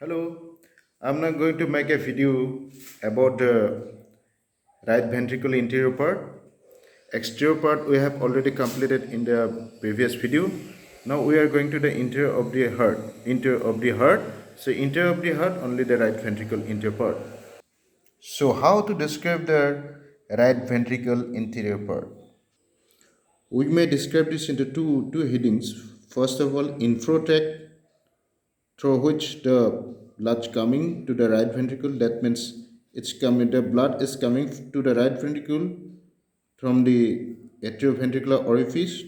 Hello, I'm now going to make a video about the right ventricle interior part. Exterior part we have already completed in the previous video. Now we are going to the interior of the heart. Interior of the heart. So interior of the heart, only the right ventricle interior part. So how to describe the right ventricle interior part? We may describe this into two headings. First of all, inflow tract, through which the blood coming to the right ventricle. That means it's coming, the blood is coming to the right ventricle from the atrioventricular orifice,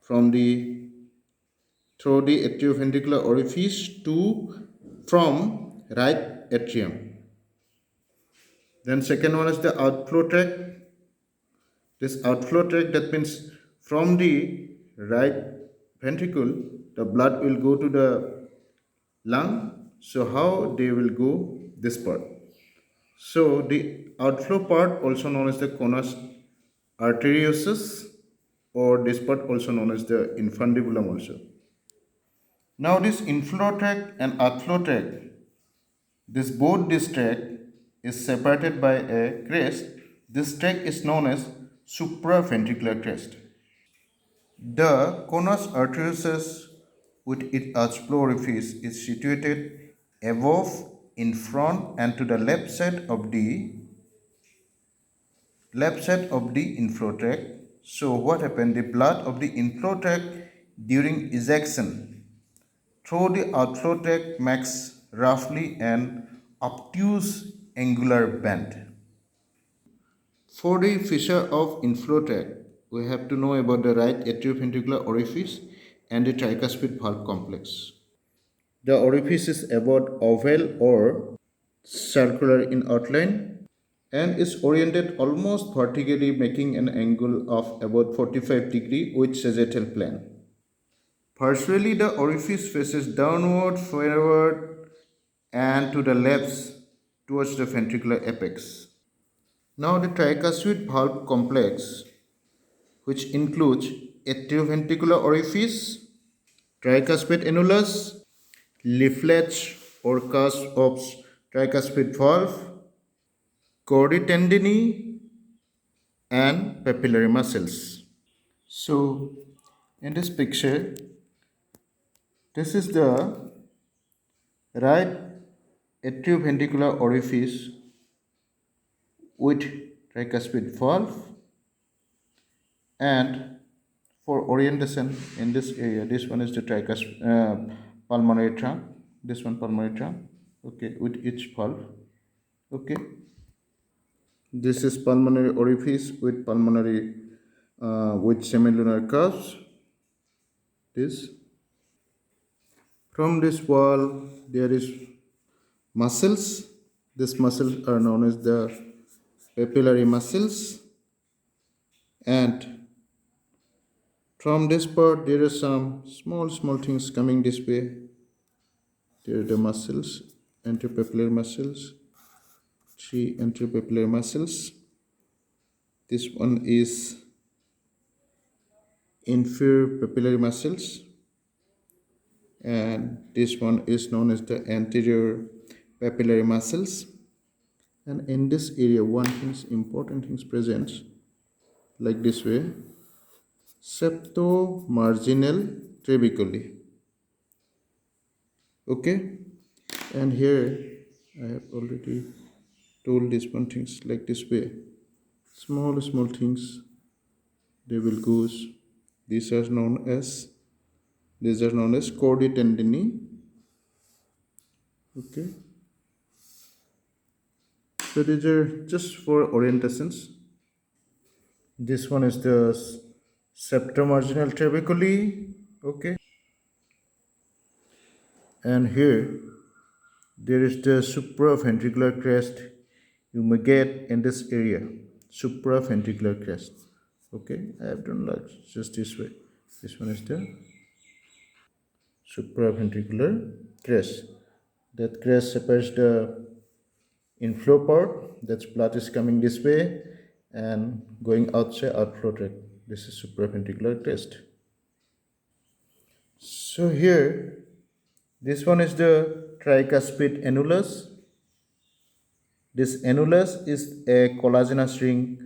from the through the atrioventricular orifice to from right atrium. Then second one is the outflow tract. This outflow tract, that means from the right ventricle the blood will go to the lung. So how they will go? This part. So the outflow part, also known as the conus arteriosus, or this part also known as the infundibulum also. Now this inflow tract and outflow tract, this tract is separated by a crest. This tract is known as supraventricular crest. The conus arteriosus with its outflow orifice is situated above, in front, and to the left side of the inflow tract. So what happened? The blood of the inflow tract during ejection through the outflow tract makes roughly an obtuse angular bend. For the fissure of inflow tract, we have to know about the right atrioventricular orifice and the tricuspid valve complex. The orifice is about oval or circular in outline and is oriented almost vertically, making an angle of about 45 degree with sagittal plane. Partially, the orifice faces downward, forward, and to the left towards the ventricular apex. Now, the tricuspid valve complex, which includes atrioventricular orifice, tricuspid annulus, leaflets or cusps of tricuspid valve, chordae tendinae, and papillary muscles. So, in this picture, this is the right atrioventricular orifice with tricuspid valve, and for orientation in this area, this one is the pulmonary trunk, this one pulmonary trunk, okay, with each valve, okay. This is pulmonary orifice with pulmonary with semilunar cusps. This from this wall there is muscles. These muscles are known as the papillary muscles, and from this part there are some small things coming this way. There are the muscles, anteropapillary muscles, three anteropapillary muscles. This one is inferior papillary muscles, and this one is known as the anterior papillary muscles. And in this area, one thing's important things present like this way: septomarginal trabeculae. Okay, and here I have already told this one things like this way. Small things, they will goes. These are known as chordae tendineae. Okay, so these are just for orientations. This one is the septomarginal trabeculae. Okay, and here there is the supraventricular crest. You may get in this area supraventricular crest. Okay, I have done like just this way. This one is the supraventricular crest. That crest separates the inflow part, that's blood is coming this way and going outside outflow tract. This is supraventricular crest. So here this one is the tricuspid annulus. This annulus is a collagenous ring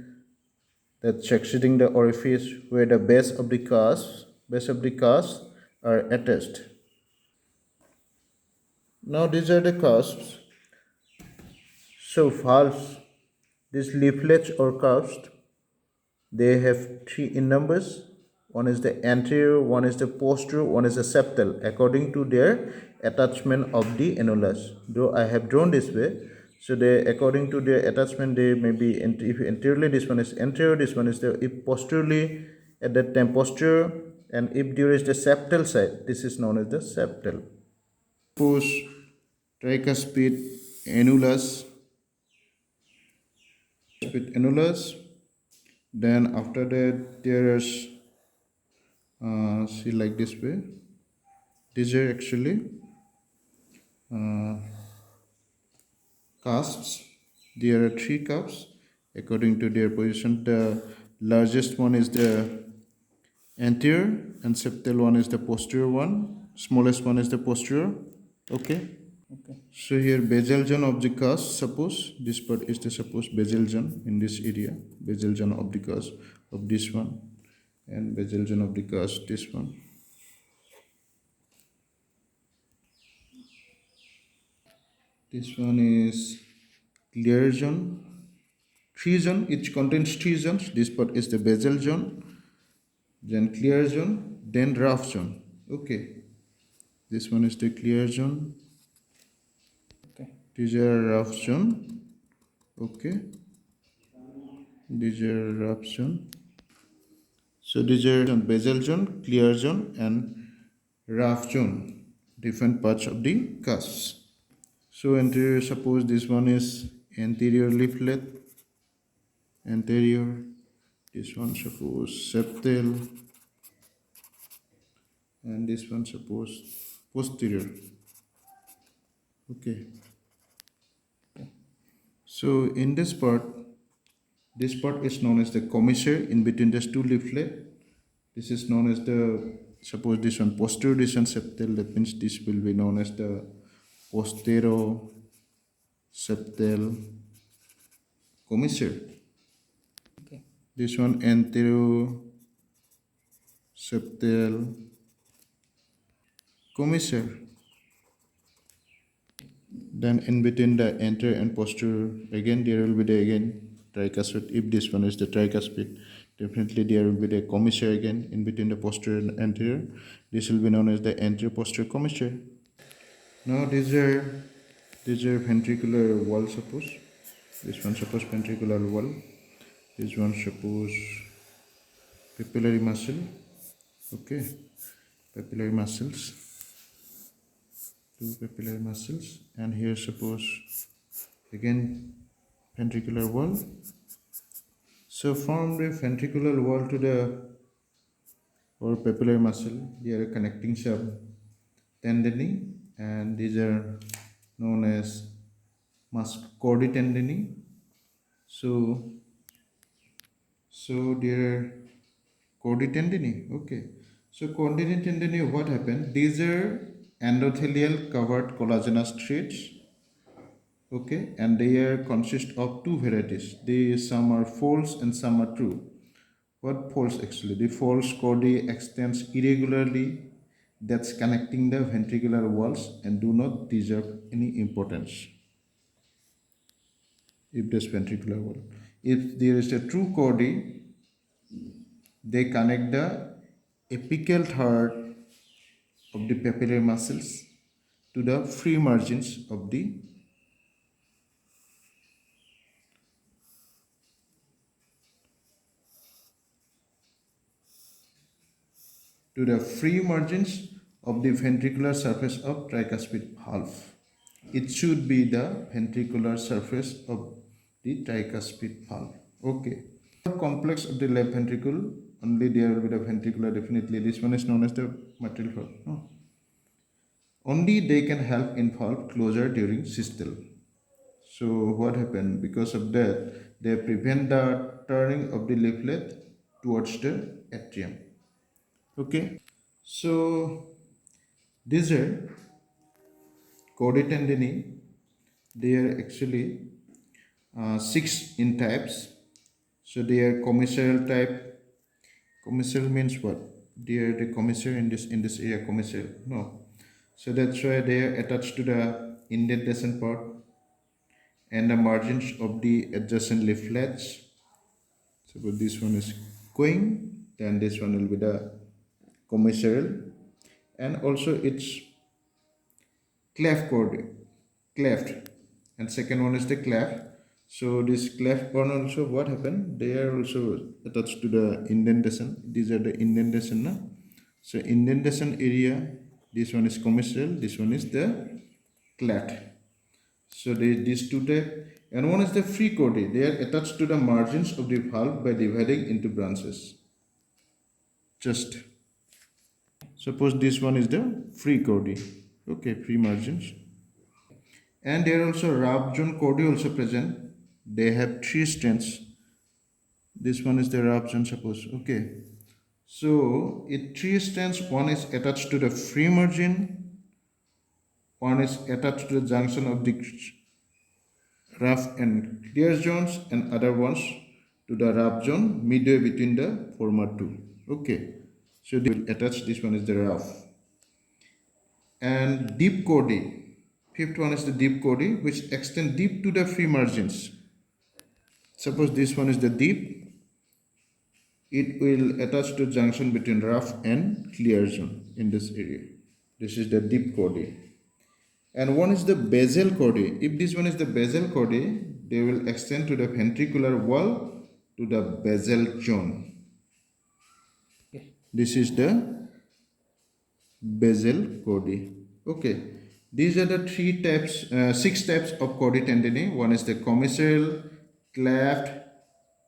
that's succeeding the orifice where the base of the cusps are attached. Now these are the cusps. So valves, these leaflets or cusps, they have three in numbers. One is the anterior, one is the posterior, one is the septal, according to their attachment of the annulus. Though I have drawn this way, so they according to their attachment, they may be if anteriorly this one is anterior, this one is the if posteriorly at that time posterior, and if there is the septal side, this is known as the septal. Suppose tricuspid annulus, then after that there's see like this way. These are actually cusps. There are three cusps according to their position. The largest one is the anterior, and septal one is the posterior one. Smallest one is the posterior. Okay. So here basal zone of the cusp. Suppose this part is the suppose basal zone in this area. Basal zone of the cusp of this one, and basal zone of the cusp this one. This one is clear zone. Three zone, it contains three zones. This part is the basal zone, then clear zone, then rough zone. Okay. This one is the clear zone. Okay. These are rough zone. Okay. These are rough zone. So these are basal zone, clear zone, and rough zone. Different parts of the cusps. So anterior, suppose this one is anterior leaflet, anterior. This one suppose septal, and this one suppose posterior. Okay. So in this part is known as the commissure in between these two leaflet. This is known as the, suppose this one posterior, this one septal, that means this will be known as the postero septal commissure. Okay. This one antero septal commissure. Then in between the anterior and posterior, again there will be the tricuspid. If this one is the tricuspid, definitely there will be the commissure again in between the posterior and anterior. This will be known as the anterior posterior commissure. Now these are ventricular wall. Suppose this one suppose ventricular wall. This one suppose papillary muscle. Okay, papillary muscles. Two papillary muscles, and here suppose again ventricular wall. So from the ventricular wall to the or papillary muscle, there are connecting sub tendinae, and these are known as chordae tendinae. So there are chordae tendinae. Okay, so chordae tendinae, what happened? These are endothelial covered collagenous threads. Okay, and they are consist of two varieties. Some are false and some are true. What false actually? The false chordae extends irregularly, that's connecting the ventricular walls and do not deserve any importance. If this ventricular wall, if there is a true chordae, they connect the apical third of the papillary muscles to the free margins of the free margins of the ventricular surface of tricuspid valve. It should be the ventricular surface of the tricuspid valve. Okay. The complex of the left ventricle, only there will be the ventricular, definitely. This one is known as the material valve. No. Only they can help in valve closure during systole. So what happened? Because of that, they prevent the turning of the leaflet towards the atrium. Okay. So these are chordae tendinae. They are actually six in types. So they are commissarial type. Commissarial means what? They are the commissary in this area. Commissarial, no. So that's why they are attached to the indentation part and the margins of the adjacent leaflets. Suppose this one is going, then this one will be the commissarial, and also it's cleft chord, cleft, and second one is the cleft. So this cleft one also, what happened, they are also attached to the indentation. These are the indentation, no? So indentation area, this one is commissarial, this one is the cleft. So these two type, and one is the free chordae. They are attached to the margins of the valve by dividing into branches. Just suppose this one is the free chordae. Okay, free margins. And there are also rab zone chordae also present. They have three strands. This one is the rab zone, suppose. Okay. So it three strands. One is attached to the free margin. One is attached to the junction of the rough and clear zones, and other ones to the rough zone midway between the former two. Okay. So they will attach. This one is the rough. And deep chordae. Fifth one is the deep chordae, which extend deep to the free margins. Suppose this one is the deep, it will attach to junction between rough and clear zone in this area. This is the deep chordae. And one is the basal chordae. If this one is the basal chordae, they will extend to the ventricular wall to the basal zone. This is the basal chordae. Okay. These are the six types of chordae tendinae. One is the commissarial, cleft,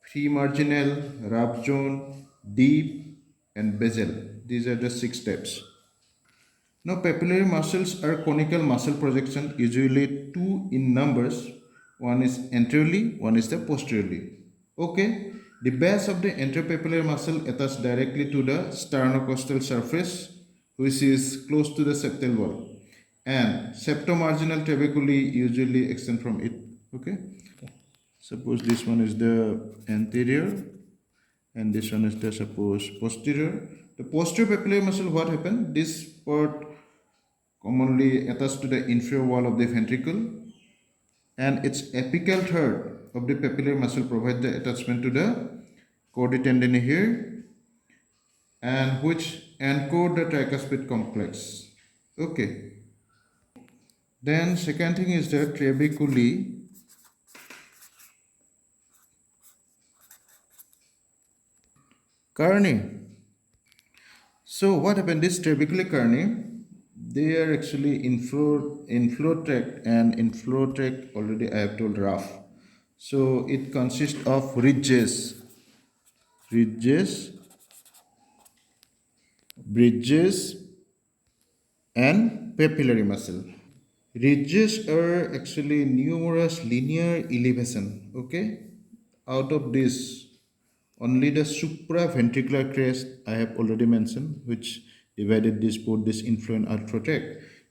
premarginal, rough zone, deep, and basal. These are the six types. Now, papillary muscles are conical muscle projection, usually two in numbers. One is anteriorly, one is the posteriorly. Okay. The base of the anteropapillary muscle attaches directly to the sternocostal surface, which is close to the septal wall. And septomarginal trabeculae usually extend from it. Okay. Suppose this one is the anterior and this one is the suppose posterior. The posterior papillary muscle, what happened? This part commonly attached to the inferior wall of the ventricle, and its apical third of the papillary muscle provides the attachment to the chordae tendinae here, and which encode the tricuspid complex. Okay. Then second thing is the trabeculae. Carneae. So what happened? This trabeculae carneae, they are actually inflow tract, and inflow tract already I have told rough. So it consists of ridges, bridges, and papillary muscle. Ridges are actually numerous linear elevation. Okay, out of this, only the supraventricular crest I have already mentioned, which divided this inflow and outflow tract.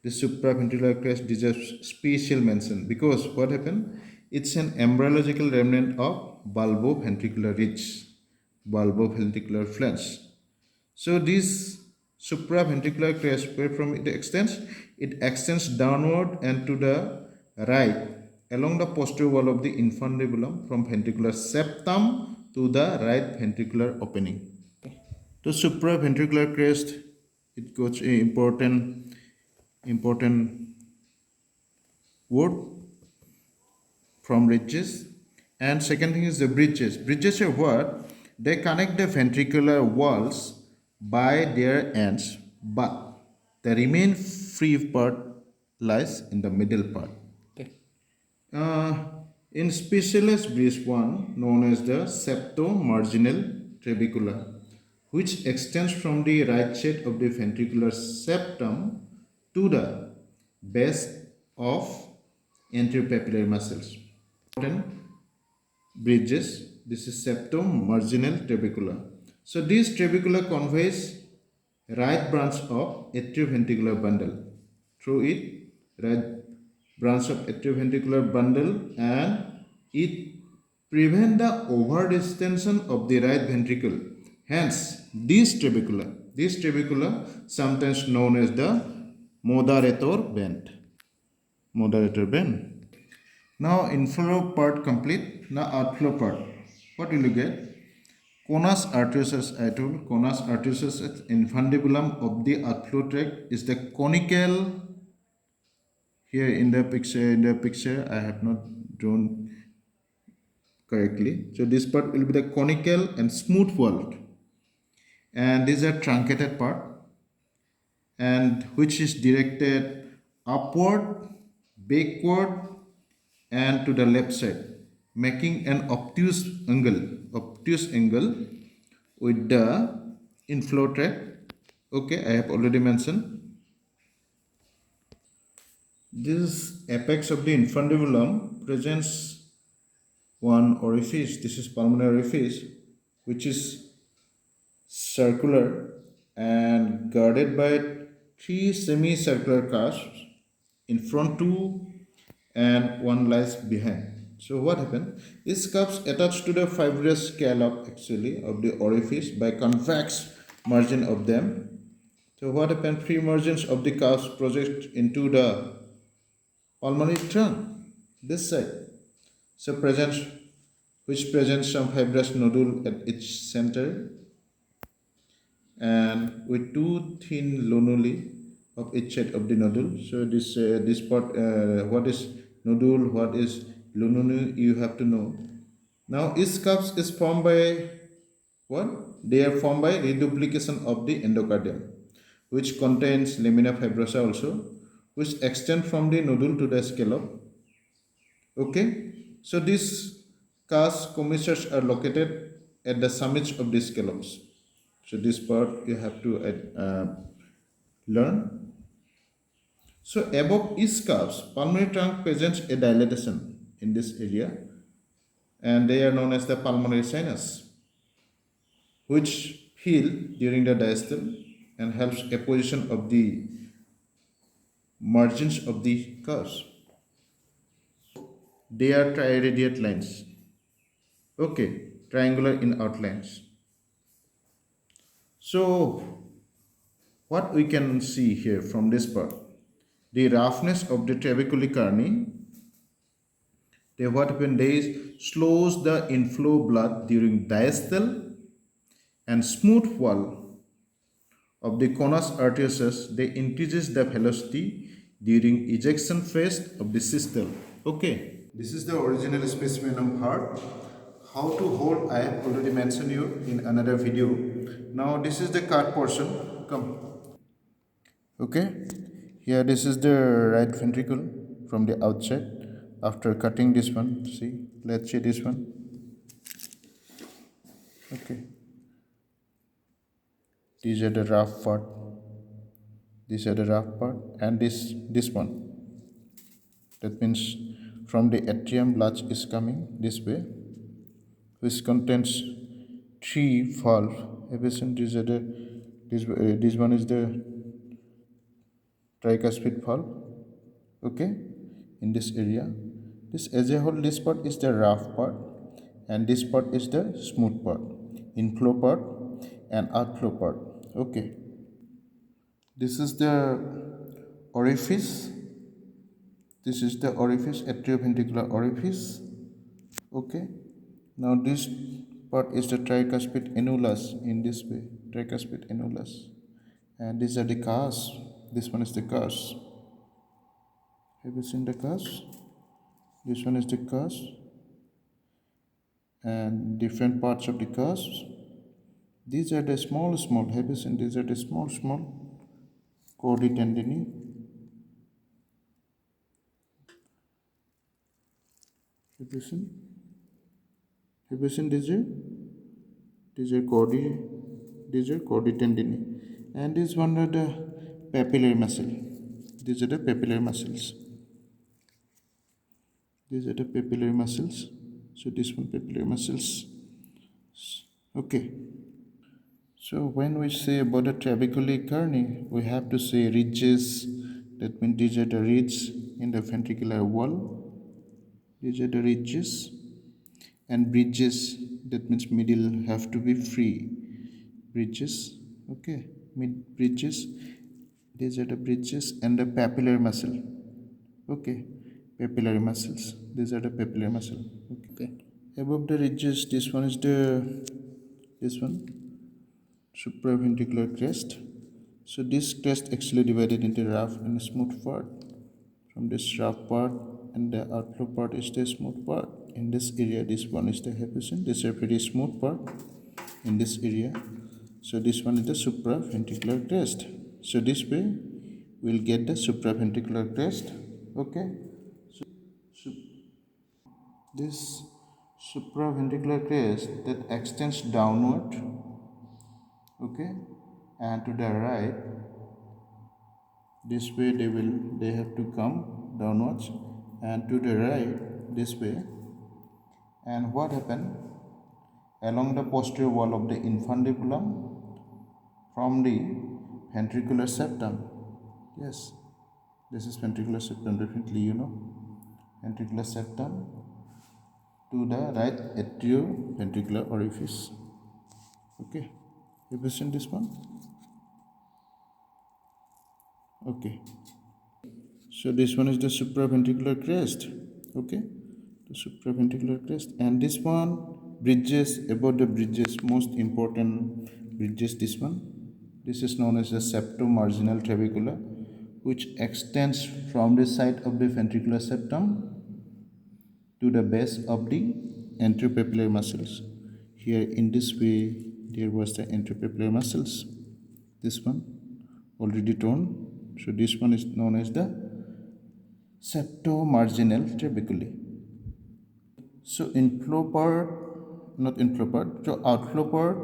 The supraventricular crest deserves special mention because what happened? It's an embryological remnant of valve.Ventricular ridge, valve.Ventricular flange. So this supraventricular crest, where from it extends downward and to the right along the posterior wall of the infundibulum from ventricular septum to the right ventricular opening. The supraventricular crest, it got a important word from ridges. And second thing is the bridges. Bridges are what? They connect the ventricular walls by their ends, but the remain free part lies in the middle part. Okay. In specialist bridge one known as the septomarginal trabecula, which extends from the right side of the ventricular septum to the base of anterior muscles. Important bridges. This is septomarginal trabecula. So this trabecula conveys right branch of atrioventricular bundle. Through it, right branch of atrioventricular bundle, and it prevent the over distension of the right ventricle. Hence, this trabecula sometimes known as the moderator band. Moderator band. Now inflow part complete. Now outflow part. What will you get? Conus arteriosus, I told conus arteriosus infundibulum of the outflow tract is the conical. Here in the picture I have not drawn correctly. So this part will be the conical and smooth walled, and these are truncated part, and which is directed upward, backward, and to the left side, making an obtuse angle with the inflow tract. Okay, I have already mentioned. This apex of the infundibulum presents one orifice. This is pulmonary orifice, which is circular and guarded by three semicircular cusps, in front two and one lies behind. So what happened? These cusps attach to the fibrous scallop actually of the orifice by convex margin of them. So what happened? Free margins of the cusps project into the pulmonary trunk, this side. So presents some fibrous nodule at its center, and with two thin lunuli of each side of the nodule. So this part, what is nodule, what is lunule, you have to know. Now each cups is formed by what? They are formed by reduplication of the endocardium, which contains lamina fibrosa also, which extend from the nodule to the scallop. Okay, so these cusp commissures are located at the summits of the scallops. So this part you have to learn. So above each cusp, pulmonary trunk presents a dilatation in this area, and they are known as the pulmonary sinus, which heal during the diastole and helps apposition of the margins of the cusp. They are triiradiate lines. Okay, triangular in outlines. So what we can see here from this part, the roughness of the trabeculae carneae, they what happen, they slows the inflow blood during diastole, and smooth wall of the conus arteriosus, they increases the velocity during ejection phase of the systole. Okay, this is the original specimen of heart. How to hold I have already mentioned you in another video. Now this is the cut portion. Come. Okay, here this is the right ventricle from the outside. After cutting this one, see, let's see this one. Okay, these are the rough part, these are the rough part, and this one, that means from the atrium blood is coming this way, which contains three valve. Have you seen? These are the this one is the tricuspid valve. Okay, in this area, this as a whole, this part is the rough part, and this part is the smooth part, inflow part and outflow part. Okay, this is the orifice, this is the orifice, atrioventricular orifice. Okay, now this part is the tricuspid annulus, in this way, tricuspid annulus, and these are the cusps. This one is the cusp. Have you seen the cusp? This one is the cusp, and different parts of the cusps. These are the small have you seen? These are the small chordae tendinae. Have you seen? Have you seen these are chordae, these are chordae tendinae, and this one are the papillary muscle. These are the papillary muscles. These are the papillary muscles. So this one papillary muscles. Okay. So when we say about the trabeculae carneae, we have to say ridges. That means these are the ridges. in the ventricular wall. These are the ridges and bridges. That means middle have to be free. Bridges, okay, mid bridges. These are the bridges and the papillary muscle. Okay, papillary muscles. These are the papillary muscle. Okay. Above the ridges, this one supraventricular crest. So this crest actually divided into rough and smooth part. From this rough part and the outflow part is the smooth part. In this area, this one is the hypocene. This is a pretty smooth part in this area. So this one is the supraventricular crest. So this way, we'll get the supraventricular crest. Okay. So this supraventricular crest that extends downward, okay, and to the right, this way they have to come downwards, and to the right this way. And what happened along the posterior wall of the infundibulum from the ventricular septum? Yes, this is ventricular septum, definitely you know. Ventricular septum to the right atrioventricular orifice. Okay, have you seen this one? Okay, so this one is the supraventricular crest. Okay, the supraventricular crest, and this one bridges about the bridges, most important bridges. This is known as the septomarginal trabecula, which extends from the side of the ventricular septum to the base of the anteropapillary muscles. Here in this way, there was the anteropapillary muscles. This one already torn. So this one is known as the septomarginal trabeculae. So inflow part, not inflow part. So outflow part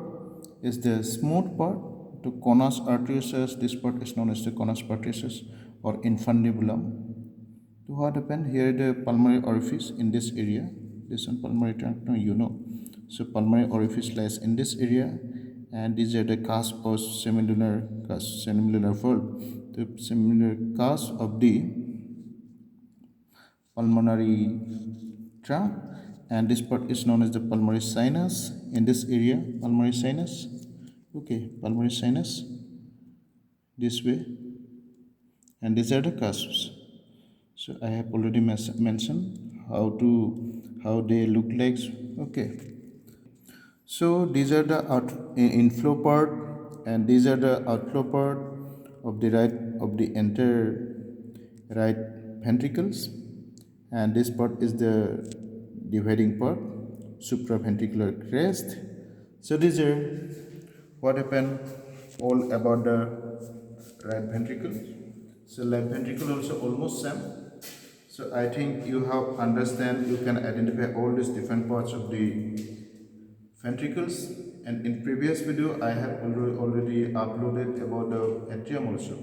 is the smooth part. The conus arteriosus, this part is known as the conus arteriosus or infundibulum. So what happened here? The pulmonary orifice in this area. This one pulmonary trunk, no, you know. So pulmonary orifice lies in this area, and these are the cusps or semilunar valve. The semilunar cusp of the pulmonary trunk, and this part is known as the pulmonary sinus. In this area, pulmonary sinus. Okay, pulmonary sinus. This way, and these are the cusps. So I have already mentioned how they look like. Okay, so these are the inflow part, and these are the outflow part of the entire right ventricles, and this part is the dividing part, supraventricular crest. So these are what happened all about the right ventricle. So left ventricle also almost same. So I think you have understand, you can identify all these different parts of the ventricles, and in previous video I have already uploaded about the atrium also.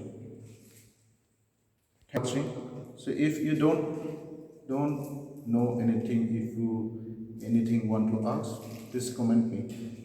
So if you don't know anything, if you anything want to ask, please comment me.